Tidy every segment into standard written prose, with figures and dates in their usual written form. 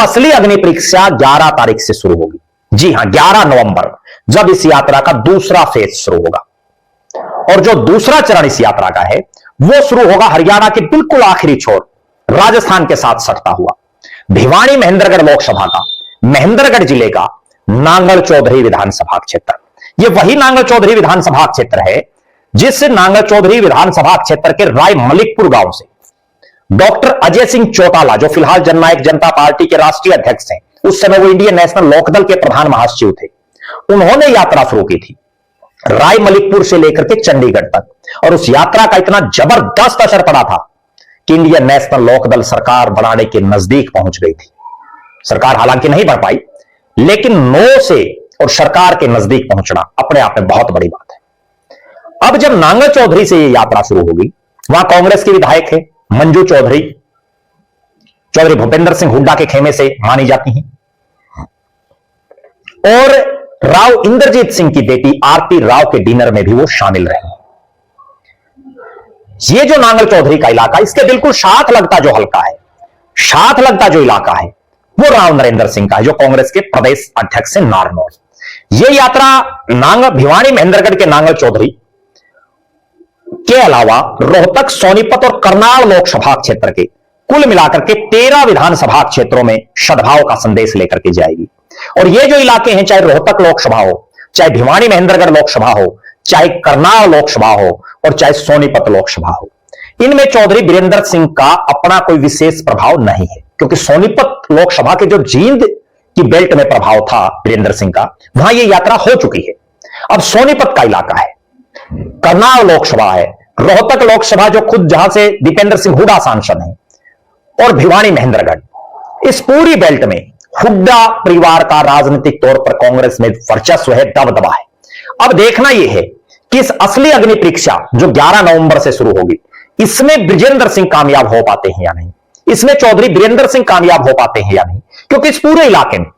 असली अग्नि परीक्षा 11 तारीख से शुरू होगी। जी हां, 11 नवंबर, जब इस यात्रा का दूसरा फेज शुरू होगा। और जो दूसरा चरण इस यात्रा का है वो शुरू होगा हरियाणा के बिल्कुल आखिरी छोर राजस्थान के साथ सटता हुआ भिवानी महेंद्रगढ़ लोकसभा का, महेंद्रगढ़ जिले का नांगल चौधरी विधानसभा क्षेत्र। यह वही नांगल चौधरी विधानसभा क्षेत्र है जिस नांगल चौधरी विधानसभा क्षेत्र के राय मलिकपुर गांव से डॉक्टर अजय सिंह चौटाला, जो फिलहाल जननायक जनता पार्टी के राष्ट्रीय अध्यक्ष हैं, उस समय वो इंडियन नेशनल लोकदल के प्रधान महासचिव थे, उन्होंने यात्रा शुरू की थी राय मलिकपुर से लेकर के चंडीगढ़ तक। और उस यात्रा का इतना जबरदस्त असर पड़ा था कि इंडियन नेशनल लोकदल सरकार बनाने के नजदीक पहुंच गई थी। सरकार हालांकि नहीं बन पाई, लेकिन 9 से और सरकार के नजदीक पहुंचना अपने आप में बहुत बड़ी बात है। अब जब नांगल चौधरी से यह यात्रा शुरू होगी, वहां कांग्रेस के विधायक है मंजू चौधरी, चौधरी भूपेंद्र सिंह हुड्डा के खेमे से मानी जाती हैं, और राव इंद्रजीत सिंह की बेटी आरती राव के डिनर में भी वो शामिल रही। ये जो नांगल चौधरी का इलाका, इसके बिल्कुल साथ लगता जो हल्का है, साथ लगता जो इलाका है, वो राव नरेंद्र सिंह का है, जो कांग्रेस के प्रदेश अध्यक्ष हैं नारनौल। यह यात्रा भिवानी महेंद्रगढ़ के नांगल चौधरी के अलावा रोहतक, सोनीपत और करनाल लोकसभा क्षेत्र के कुल मिलाकर के 13 विधानसभा क्षेत्रों में सद्भाव का संदेश लेकर के जाएगी। और ये जो इलाके हैं, चाहे रोहतक लोकसभा हो, चाहे भिवानी महेंद्रगढ़ लोकसभा हो, चाहे करनाल लोकसभा हो और चाहे सोनीपत लोकसभा हो, इनमें चौधरी बीरेंद्र सिंह का अपना कोई विशेष प्रभाव नहीं है, क्योंकि सोनीपत लोकसभा के जो जींद की बेल्ट में प्रभाव था बीरेंद्र सिंह का, वहां यह यात्रा हो चुकी है। अब सोनीपत का इलाका है, करनाल लोकसभा है, रोहतक लोकसभा जो खुद जहां से दीपेंद्र सिंह हुड्डा सांसद हैं, और भिवानी महेंद्रगढ़, इस पूरी बेल्ट में हुड्डा परिवार का राजनीतिक तौर पर कांग्रेस में वर्चस्व है, दबदबा है। अब देखना यह है कि इस असली अग्नि परीक्षा जो 11 नवंबर से शुरू होगी, इसमें बृजेंद्र सिंह कामयाब हो पाते हैं या नहीं, इसमें चौधरी बीरेंद्र सिंह कामयाब हो पाते हैं या नहीं। क्योंकि इस पूरे इलाके में,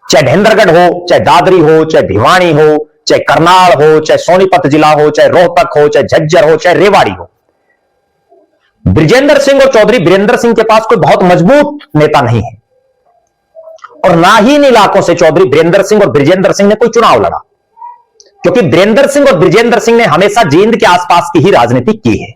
चाहे महेंद्रगढ़ हो, चाहे दादरी हो, चाहे भिवानी हो, चाहे करनाल हो, चाहे सोनीपत जिला हो, चाहे रोहतक हो, चाहे झज्जर हो, चाहे रेवाड़ी हो, बृजेंद्र सिंह और चौधरी बीरेंद्र सिंह के पास कोई बहुत मजबूत नेता नहीं है। और ना ही इन इलाकों से चौधरी बीरेंद्र सिंह और बृजेंद्र सिंह ने कोई चुनाव लड़ा, क्योंकि बीरेंद्र सिंह और बृजेंद्र सिंह ने हमेशा जींद के आसपास की ही राजनीति की है।